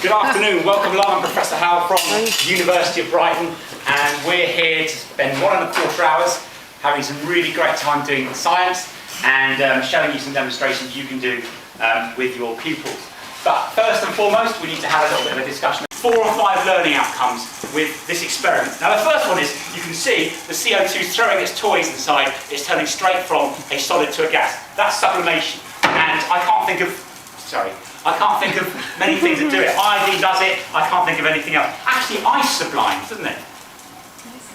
Good afternoon, welcome along. I'm Professor Hal from the University of Brighton, and we're here to spend 1.25 hours having some really great time doing science and showing you some demonstrations you can do with your pupils. But first and foremost, we need to have a little bit of a discussion. 4 or 5 learning outcomes with this experiment. Now the first one is, you can see the CO2 is throwing its toys inside, it's turning straight from a solid to a gas. That's sublimation. And I can't think of many things that do it. Iodine does it, I can't think of anything else. Actually, ice sublimes, doesn't it?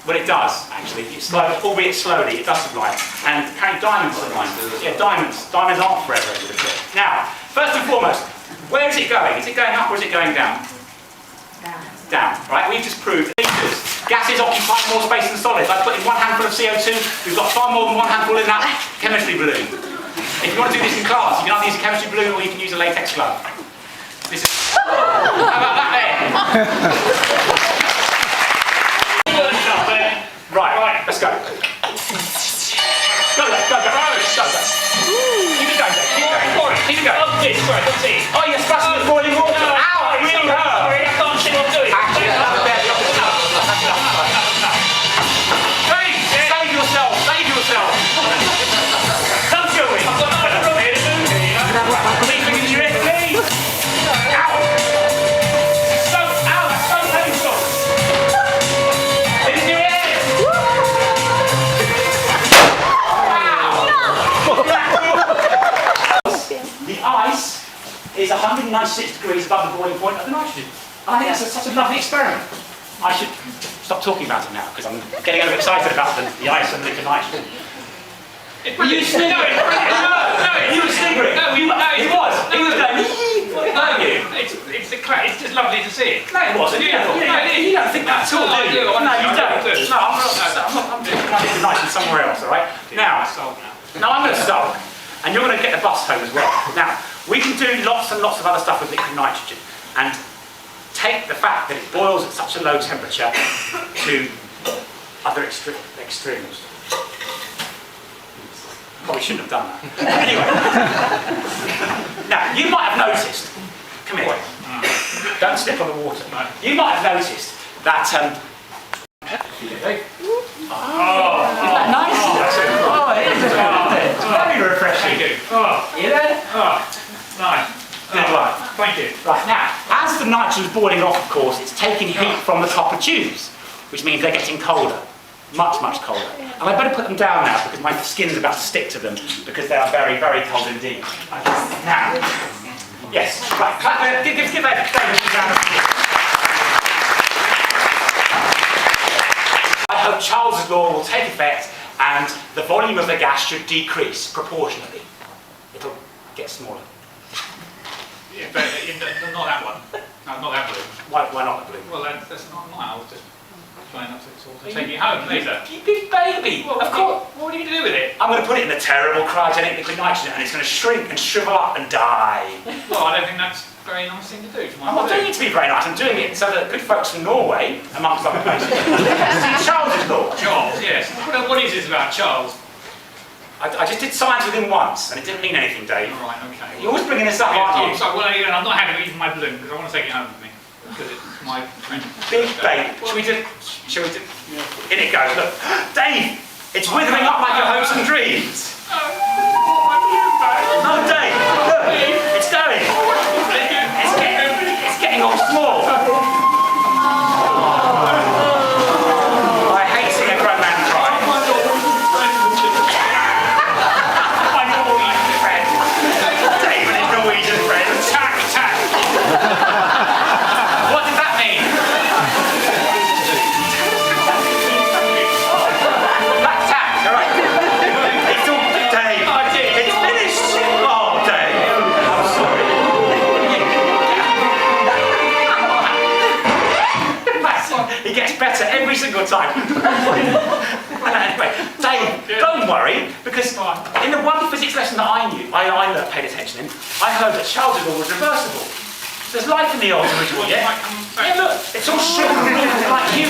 Well, it does, actually. It's slow, albeit slowly, it does sublime. And apparently diamonds sublime. Yeah, diamonds aren't forever, I would have thought. Now, first and foremost, where is it going? Is it going up or is it going down? Down, right? We've just proved that gases occupy more space than solids. I put in 1 handful of CO2, we've got far more than 1 handful in that chemistry balloon. If you want to do this in class, you can either use a chemistry balloon or you can use a latex glove. This is... How about that there? Right, let's go. Go. Keep it going, Dave. Keep it going. Oh, you're splashing with boiling water. Ow, it really hurt. Sorry, I can't see what I'm doing. Actually, that's better. Save yourself. Come to it. I've got nothing from here to do here, you know. Please, in your head, please. Ow. That's so painful. In your head. The ice is 196 degrees above the boiling point of the nitrogen. I think that's such a lovely experiment. I should stop talking about it now because I'm getting a little excited about the ice and liquid nitrogen. Were you sniggering? No, you were sniggering. He was going. It's just lovely to see it. No, it wasn't. You don't think that at all, do you? No, you don't. No, I'm doing liquid nitrogen somewhere else. All right. Now, I'm going to stop, and you're going to get the bus home as well. Now, we can do lots and lots of other stuff with liquid nitrogen, and take the fact that it boils at such a low temperature to other extremes. Probably shouldn't have done that. Anyway, now you might have noticed. Come here. Don't slip on the water. You might have noticed that. Isn't that nice? Oh, it is. It's very refreshing. You there? Nice. Good one. Thank you. Right, now, as the nitrogen is boiling off, of course, it's taking heat from the copper tubes, which means they're getting colder. Much, much colder. And I better put them down now because my skin's about to stick to them because they are very, very cold indeed. Now, yes, right, give David a round of applause. I hope Charles's law will take effect and the volume of the gas should decrease proportionately. It'll get smaller. Yeah, but not that one. No, not that balloon. Why not the balloon? Well, that's not mine. I was just trying not to sort of take it home later. You big baby! Well, of course. What are you going to do with it? I'm going to put it in a terrible cryogenic liquid nitrogen and it's going to shrink and shrivel up and die. Well, I don't think that's a very nice thing to do. I'm not doing it to be very nice. I'm doing it so that good folks from Norway, amongst other places, see Charles's law. Charles, yes. What is this about Charles? I just did science with him once and it didn't mean anything, Dave. All right, okay. You're always bringing this up, aren't you? I'm sorry, well, I'm not having even my balloon because I want to take it home with me. Because it's my friend. Big baby. Shall we do? Yeah. In it goes. Look, Dave, it's withering up like your hopes and dreams. No, Dave, look, it's going. It's getting all small. I hate seeing a grown man cry. My Norwegian friend. Dave and his Norwegian friend. Tack. What does that mean? That's tack, all right. It's all Dave. It's finished. Oh, Dave. I'm sorry. He gets better every single time. Anyway, Dave, don't worry, because in the one physics lesson that I paid attention in, I heard that Charles's law was reversible. There's life in the old original, yeah? Yeah, look, it's all sugar like you.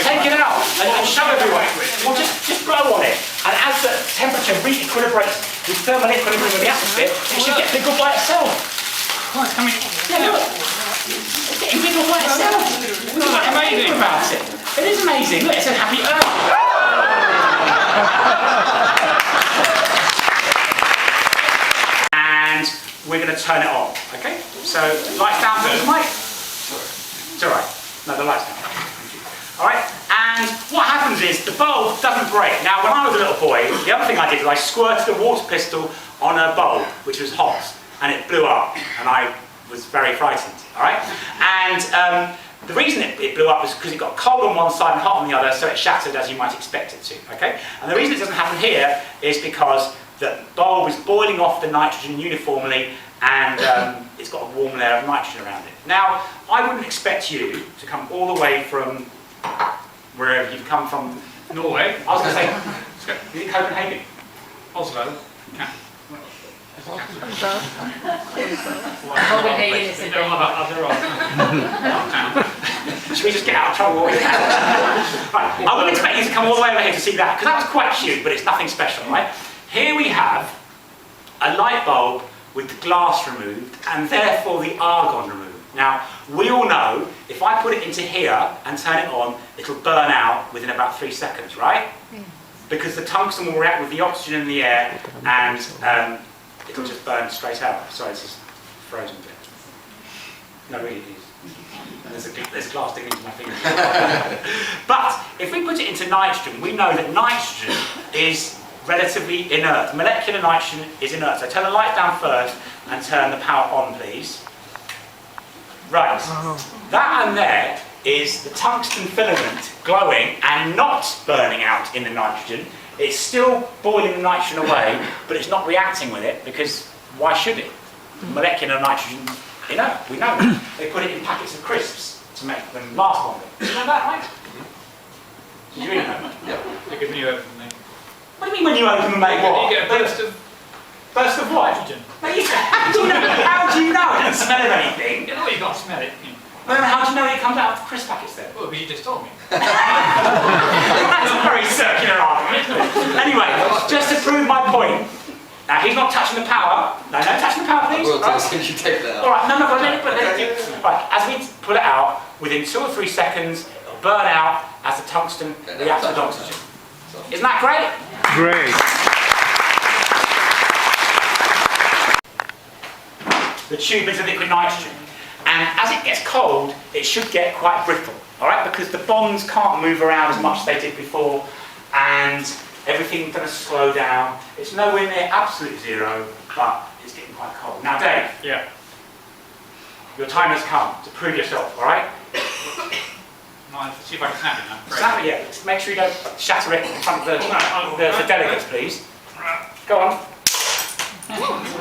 Take it out and show everyone. Well, just blow on it. And as the temperature re-equilibrates with thermal equilibrium in the atmosphere, it should get bigger by itself. Oh, it's coming. Yeah, look. talk about itself. What's amazing about it? It is amazing. Look, it says Happy Earth. And we're going to turn it on. Okay? So, lights down, please, Mike. It's all right. No, the lights down. All right? And what happens is the bulb doesn't break. Now, when I was a little boy, the other thing I did was I squirted a water pistol on a bulb, which was hot, and it blew up, and I was very frightened. All right? And the reason it blew up was because it got cold on one side and hot on the other, so it shattered as you might expect it to. Okay? And the reason it doesn't happen here is because the bulb is boiling off the nitrogen uniformly, and it's got a warm layer of nitrogen around it. Now, I wouldn't expect you to come all the way from wherever you've come from. Norway. I was going to say, is it Copenhagen? Oslo. Copenhagen is in Should we just get out of trouble? Right. I wouldn't expect you to come all the way over here to see that, because that was quite cute, but it's nothing special, right? Here we have a light bulb with the glass removed, and therefore the argon removed. Now, we all know, if I put it into here and turn it on, it'll burn out within about 3 seconds, right? Because the tungsten will react with the oxygen in the air, and it'll just burn straight out. Sorry, this is frozen bit. No, really, it is. There's glass sticking into my finger. But if we put it into nitrogen, we know that nitrogen is relatively inert. Molecular nitrogen is inert. So turn the light down first and turn the power on, please. Right. That and there is the tungsten filament glowing and not burning out in the nitrogen. It's still boiling the nitrogen away, but it's not reacting with it, because why should it? Molecular nitrogen, inert, we know that. They put it in packets of crisps to make them last longer. Did you know that, right? Did you really know that? Yeah. Because when you open them, What do you mean when you open them, mate? What? you get a burst of Burst of what? nitrogen. How do you know? How do you know? It doesn't smell of anything. You know you can't smell it. Well, how do you know it comes out of the crisp packets then? Well, because you just told me. That's a very circular argument, isn't it? Anyway, just to prove my point. Now, he's not touching the power. No, no, touching the power, please. Well, Right. you take that out. All right, no, let it. Right, as we pull it out, within 2 or 3 seconds, it'll burn out as the tungsten reacts with oxygen. Isn't that great? Great. The tube into liquid nitrogen. And as it gets cold, it should get quite brittle, all right? Because the bonds can't move around as much as they did before, and everything's going to slow down. It's nowhere near absolute zero, but it's getting quite cold. Now, Dave. Yeah. Your time has come to prove yourself, all right? See if I can snap it now. Snap it, yeah. Just make sure you don't shatter it in front of the delegates, please. Go on.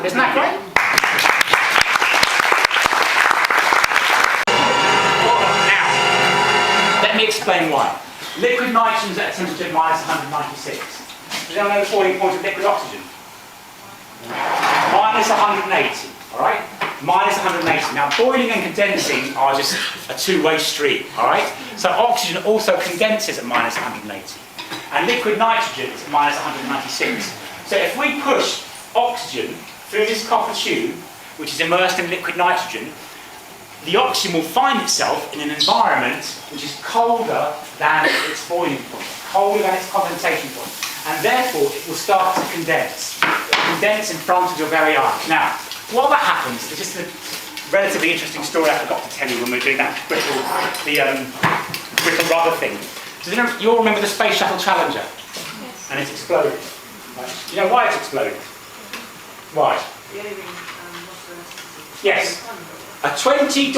Isn't that great? Let me explain why. Liquid nitrogen is at a temperature of minus 196. Does anyone know the boiling point of liquid oxygen? Minus 180, all right? Minus 180. Now, boiling and condensing are just a two-way street, all right? So oxygen also condenses at minus 180. And liquid nitrogen is at minus 196. So if we push oxygen through this copper tube, which is immersed in liquid nitrogen, the oxygen will find itself in an environment which is colder than its boiling point, colder than its condensation point, and therefore it will start to condense. It will condense in front of your very eyes. Now, while that happens, there's just a relatively interesting story I forgot to tell you when we were doing that brittle rubber thing. Does you all remember the Space Shuttle Challenger? Yes. And it's exploded. Right. Do you know why it's exploded? Why? Yes. A $20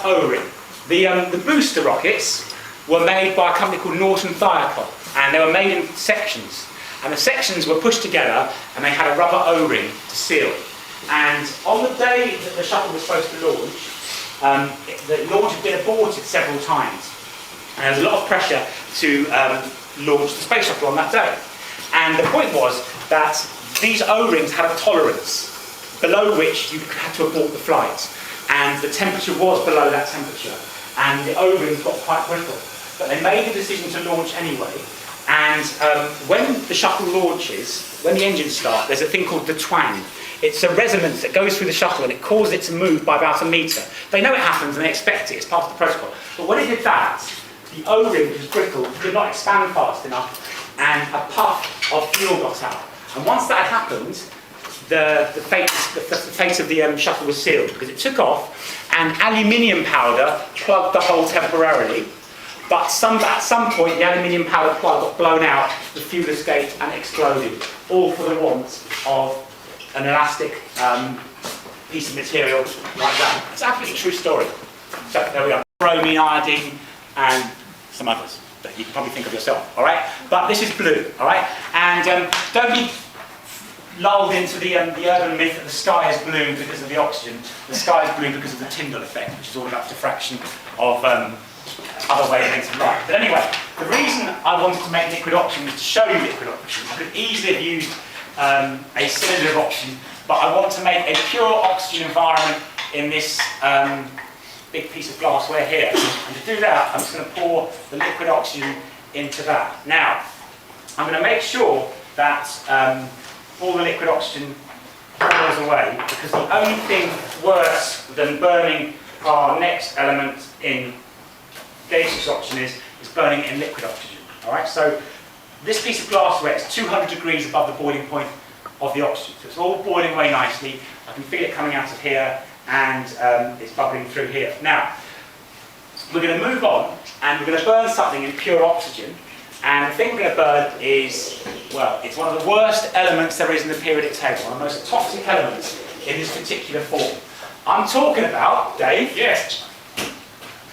O-ring. The booster rockets were made by a company called Norton Thiokol, and they were made in sections. And the sections were pushed together, and they had a rubber O-ring to seal. And on the day that the shuttle was supposed to launch, the launch had been aborted several times. And there was a lot of pressure to launch the space shuttle on that day. And the point was that these O-rings had a tolerance below which you had to abort the flight. And the temperature was below that temperature, and the O-rings got quite brittle. But they made the decision to launch anyway, And when the shuttle launches, when the engines start, there's a thing called the twang. It's a resonance that goes through the shuttle and it causes it to move by about 1 metre. They know it happens and they expect it, it's part of the protocol. But when it did that, the O-ring, which was brittle, did not expand fast enough and a puff of fuel got out. And once that had happened, the fate of the shuttle was sealed because it took off and aluminium powder plugged the hole temporarily. But at some point, the aluminium powder plug got blown out, the fuel escaped and exploded, all for the want of an elastic piece of material like that. It's an absolutely true story. So there we are. Bromine, iodine, and some others that you can probably think of yourself, all right? But this is blue, all right? And don't be lulled into the urban myth that the sky is blue because of the oxygen. The sky is blue because of the Tyndall effect, which is all about diffraction of other wavelengths of light. But anyway, the reason I wanted to make liquid oxygen was to show you liquid oxygen. I could easily have used a cylinder of oxygen, but I want to make a pure oxygen environment in this big piece of glassware here. And to do that, I'm just going to pour the liquid oxygen into that. Now, I'm going to make sure that all the liquid oxygen pours away, because the only thing worse than burning our next element in gaseous oxygen is burning in liquid oxygen. All right, so this piece of glassware is 200 degrees above the boiling point of the oxygen. So it's all boiling away nicely. I can feel it coming out of here, and it's bubbling through here. Now, we're going to move on, and we're going to burn something in pure oxygen. And the thing we're going to burn is, well, it's one of the worst elements there is in the periodic table, one of the most toxic elements in this particular form. I'm talking about, Dave, yes,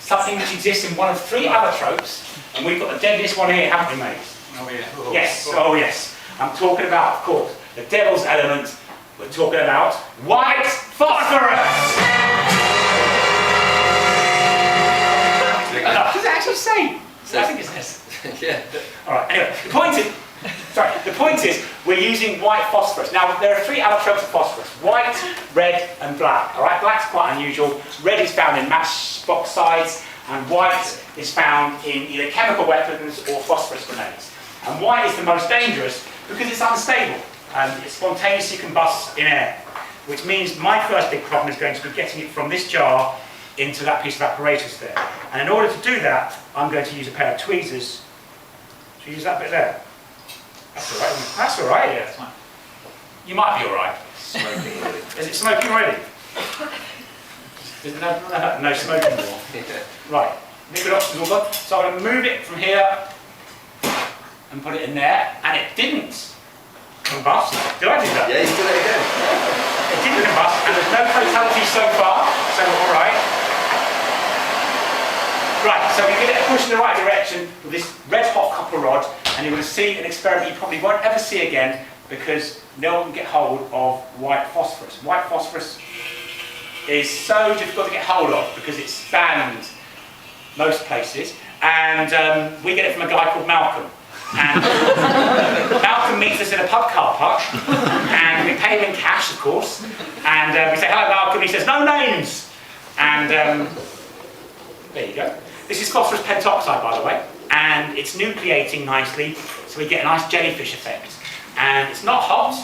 something which exists in one of 3 allotropes, and we've got the deadliest one here, haven't we, mate? Oh, yeah. Oh, yes, oh yes. I'm talking about, of course, the devil's element. We're talking about white phosphorus! Does it actually say? I think it says. Yeah. Alright, anyway, the point is, we're using white phosphorus. Now, there are 3 allotropes of phosphorus: white, red, and black. Alright, black's quite unusual. Red is found in matchbox sides, and white is found in either chemical weapons or phosphorus grenades. And white is the most dangerous because it's unstable and it spontaneously combusts in air, which means my first big problem is going to be getting it from this jar into that piece of apparatus there. And in order to do that, I'm going to use a pair of tweezers. Should we use that bit there? That's all right. That's all right. Yeah, that's fine. You might be all right. Smoking already. Is it smoking already? There's no smoking more. Right. Liquid oxygen all gone. So I'm going to move it from here and put it in there, and it didn't combust. Did I do that? Yeah, you did it again. It didn't combust, and there's no fatalities so far, so all right. Right, so we give it a push in the right direction with this red-hot copper rod, and you're going to see an experiment you probably won't ever see again, because no one can get hold of white phosphorus. White phosphorus is so difficult to get hold of because it's banned most places, and we get it from a guy called Malcolm. And Malcolm meets us in a pub car park, and we pay him in cash, of course, and we say, "Hello, Malcolm." He says, "No names." And there you go. This is phosphorus pentoxide, by the way, and it's nucleating nicely, so we get a nice jellyfish effect. And it's not hot,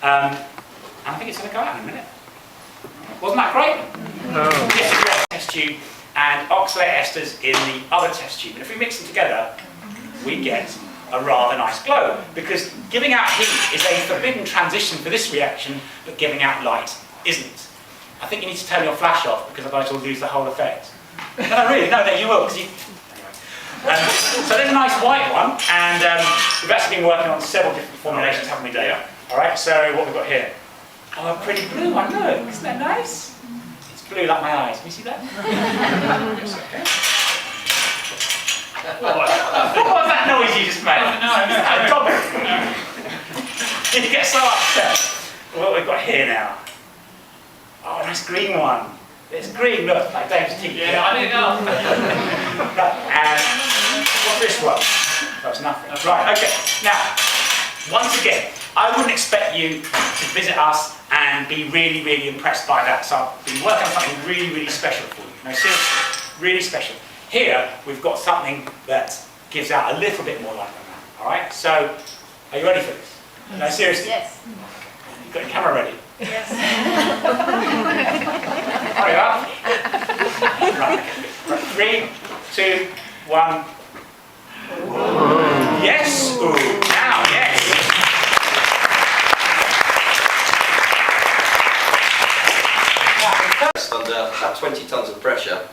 and I think it's going to go out in a minute. Wasn't that great? No. Yes, we have a test tube and oxalate esters in the other test tube, and if we mix them together, we get a rather nice glow, because giving out heat is a forbidden transition for this reaction, but giving out light isn't. I think you need to turn your flash off, because otherwise you'll lose the whole effect. No, really, no, you will, because you... Anyway. So there's a nice white one, and we've actually been working on several different formulations, haven't we, Dave? Alright, so what have we got here? Oh, a pretty blue one, look, isn't that nice? It's blue like my eyes, can you see that? Yes, okay. What was that noise you just made? No. You get so upset. What we've got here now? Oh, a nice green one. It's green, look, like Dave's teeth. Yeah, I didn't know. And what's this one? That's nothing. Right, okay. Now, once again, I wouldn't expect you to visit us and be really, really impressed by that. So I've been working on something really, really special for you. No, seriously, really special. Here, we've got something that gives out a little bit more light than that. All right. So, are you ready for this? No, seriously. Yes. You've got your camera ready. Yes. Hurry up. Right. 3, 2, 1. Yes. Ooh. Now, yes. Under about 20 tons of pressure,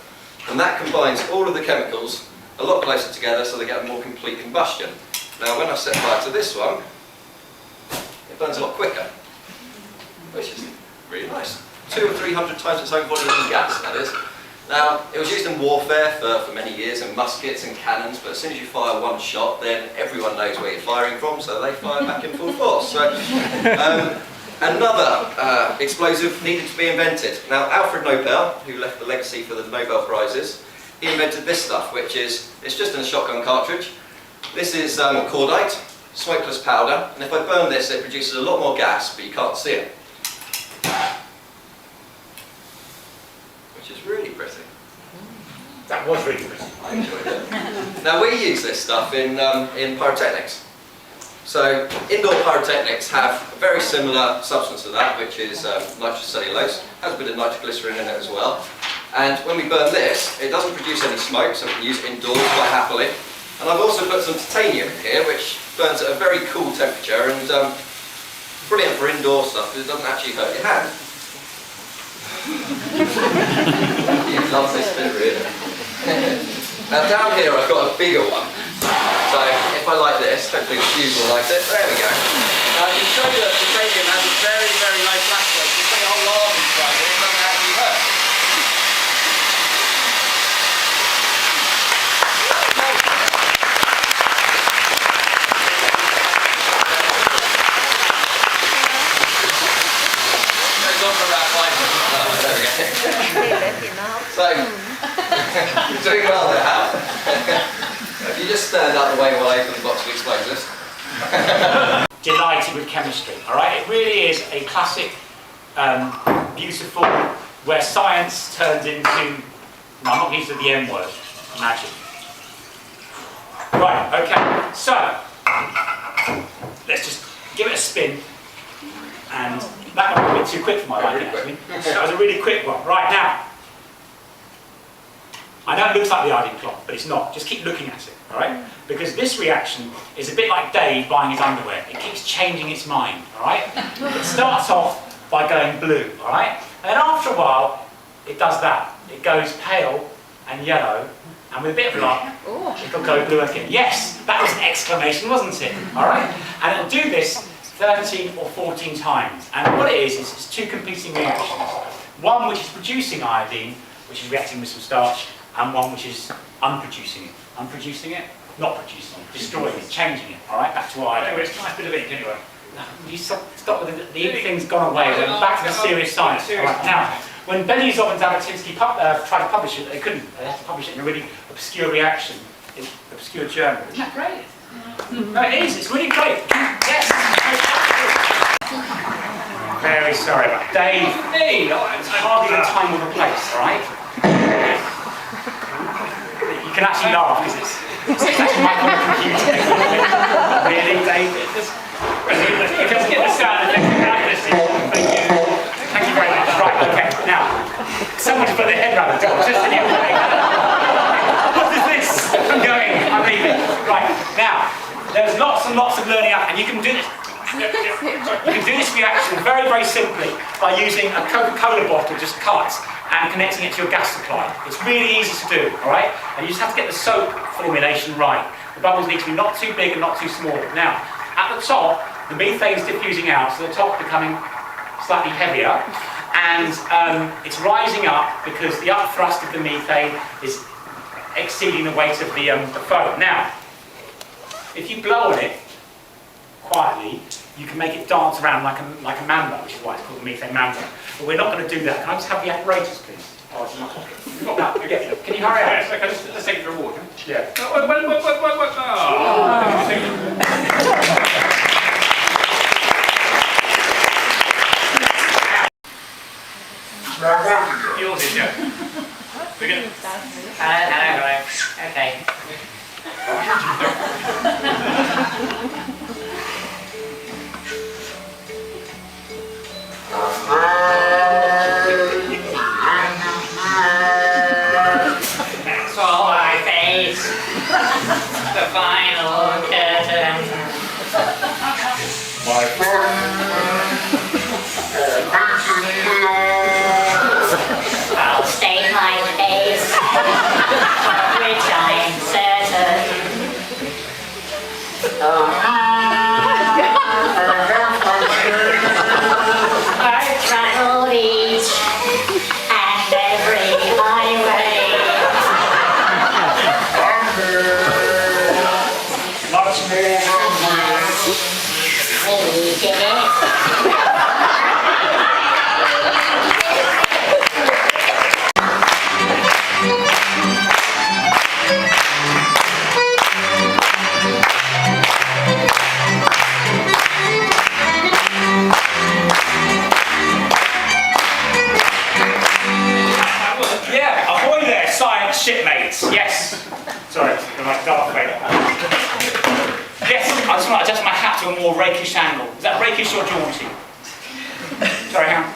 and that combines all of the chemicals a lot closer together so they get a more complete combustion. Now when I set fire to this one, it burns a lot quicker, which is really nice. 200 or 300 times its own volume of gas, that is. Now, it was used in warfare for many years, in muskets and cannons, but as soon as you fire one shot, then everyone knows where you're firing from, so they fire back in full force. So, another explosive needed to be invented. Now, Alfred Nobel, who left the legacy for the Nobel Prizes, he invented this stuff, which is, it's just in a shotgun cartridge. This is cordite, smokeless powder, and if I burn this, it produces a lot more gas, but you can't see it. Which is really pretty. That was really pretty. I enjoyed it. Now, we use this stuff in pyrotechnics. So, indoor pyrotechnics have a very similar substance to that, which is nitrous cellulose. Has a bit of nitroglycerin in it as well. And when we burn this, it doesn't produce any smoke, so we can use it indoors quite happily. And I've also put some titanium here, which burns at a very cool temperature and brilliant for indoor stuff because it doesn't actually hurt your hand. You love this bit, really. Now down here I've got a bigger one. So if I like this, hopefully the fuse will like it. There we go. Now I can show you that titanium has a very, very low flash rate. You put a whole large inside here, it doesn't actually hurt. Goes on for about 5 minutes. Oh, there we go. So, you're doing well there, Hal. If you just stand out the way while I open the box of explosives. Delighted with chemistry, all right? It really is a classic, beautiful, where science turns into, no, I'm not using the M word, magic. Right, okay, so, let's just give it a spin, and that one was a bit too quick for my liking, actually. That was a really quick one. Right, now, I know it looks like the iodine clock, but it's not. Just keep looking at it, all right? Because this reaction is a bit like Dave buying his underwear. It keeps changing its mind, all right? It starts off by going blue, all right? And then after a while, it does that. It goes pale and yellow, and with a bit of luck, it'll go blue again. Yes, that was an exclamation, wasn't it? All right? And it'll do this 13 or 14 times. And what it is it's two competing reactions. One which is producing iodine, which is reacting with some starch, and one which is unproducing it. Unproducing it? Not producing it. Destroying it, changing it. Alright, back to iodine. Anyway, it's a nice bit of ink anyway. You stop with the ink thing's gone away. We're back to the serious science. Alright, now, when Belyuzov and Zavotinsky tried to publish it, they couldn't. They had to publish it in a really obscure reaction, in obscure journal. Isn't that great? No, it is. It's really great. Yes. Very sorry about that. Dave, it's hardly the time or the place, alright? You can actually laugh because it's actually my computer. Really, Dave? Okay, let's get the sound effect out of this. Thank you. Thank you very much. Right, okay. Now, someone's put their head around the door. Just in here. What is this? I'm going. I'm leaving. Right, now, there's lots and lots of learning up, and you can do this. You can do this reaction very, very simply by using a Coca-Cola bottle just cut and connecting it to your gas supply. It's really easy to do, all right? And you just have to get the soap formulation right. The bubbles need to be not too big and not too small. Now, at the top, the methane is diffusing out, so the top becoming slightly heavier, and it's rising up because the upthrust of the methane is exceeding the weight of the foam. Now, if you blow on it quietly, you can make it dance around like a mamba, which is why it's called a methane mamba. But we're not going to do that. Can I just have the apparatus, please? Oh, it's not. You've got that. Okay. Can you hurry up? Yes, okay, let's take it for a walk. Yeah. Oh, wait. Yours is, yeah. We're going to... Hello, Okay. the final curtain. My I'll state my case, which I'm certain. I've travelled each and every highway. much more We did it. Yeah, ahoy there, science shipmates. Yes. Sorry, my Darth Vader. Yes, I just want to adjust my hat to a more rakish angle. Is that rakish or jaunty? Sorry, hang on.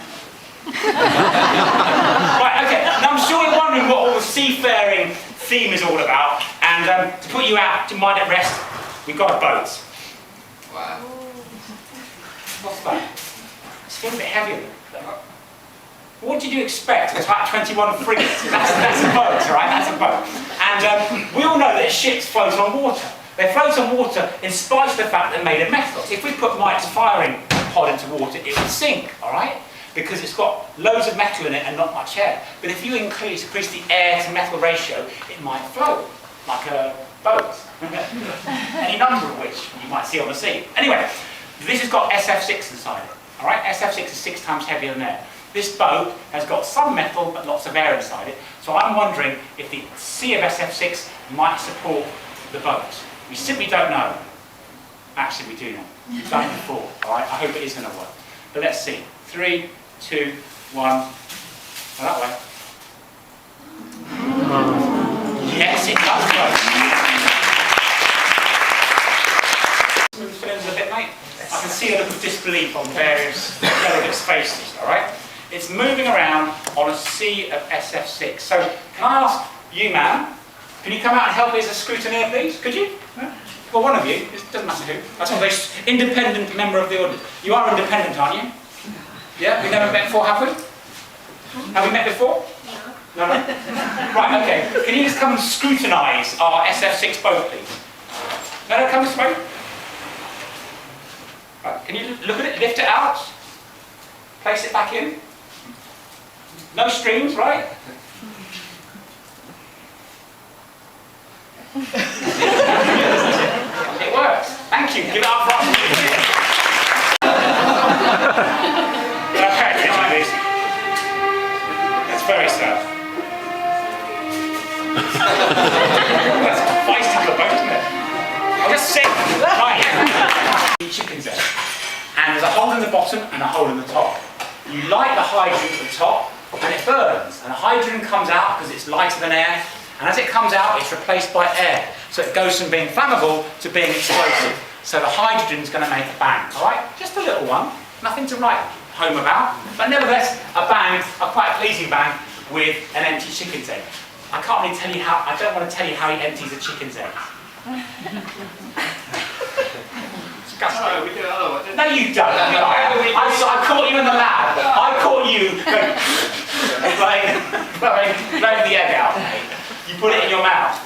Right, okay. Now I'm sure you're wondering what all the seafaring theme is all about. And to put you out, to mind at rest, we've got a boat. Wow. What's that? It's a little bit heavier than that. What did you expect? It's about 21 frigates. That's a boat, right? That's a boat. And we all know that ships float on water. They float on water in spite of the fact they're made of metal. If we put Mike's firing pod into water, it would sink, all right? Because it's got loads of metal in it and not much air. But if you increase the air to metal ratio, it might float like a boat. Any number of which you might see on the sea. Anyway, this has got SF6 inside it, all right? SF6 is 6 times heavier than air. This boat has got some metal but lots of air inside it, so I'm wondering if the sea of SF6 might support the boat. We simply don't know. Actually, we do know. We've done it before, all right? I hope it is going to work. But let's see. 3, 2, 1. Oh, that way. Yes, it does work. Smooth films a bit, mate. I can see a look of disbelief on various delicate faces, all right? It's moving around on a sea of SF6. So, can I ask you, ma'am, can you come out and help me as a scrutineer, please? Could you? No? Well, one of you. It doesn't matter who. That's what they... Independent member of the audience. You are independent, aren't you? Yeah? We've never met before, have we? Have we met before? No. No? Right, okay. Can you just come and scrutinise our SF6 boat, please? No, come this way. Right, can you look at it, lift it out, place it back in? No strings, right? It works. Thank you. Give it up front. Okay, this. That's very sad. That's feisty little boat, isn't it? I'll just sit. Right. Chickens there. And there's a hole in the bottom and a hole in the top. You light the hydrogen at the top and it burns. And the hydrogen comes out because it's lighter than air. And as it comes out, it's replaced by air. So it goes from being flammable to being explosive. So the hydrogen's going to make a bang, all right? Just a little one. Nothing to write home about. But nevertheless, a bang, a quite pleasing bang, with an empty chicken's egg. I can't really tell you how, I don't want to tell you how he empties a chicken's egg. No, we do it otherwise. No, you don't. I caught you in the lab. I caught you blowing the egg out. You put it in your mouth.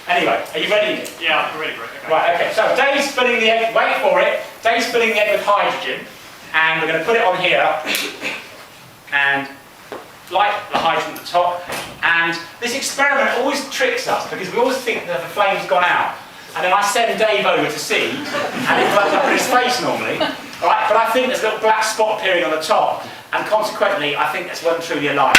Anyway, are you ready? Yeah, I'm ready for it. Okay. Right, okay. So Dave's filling the egg, wait for it. Dave's filling the egg with hydrogen. And we're going to put it on here. And light the hydrogen at the top. And this experiment always tricks us because we always think that the flame's gone out. And then I send Dave over to see, and it blows up in his face normally. All right, but I think there's a little black spot appearing on the top, and consequently, I think that's well and truly alive.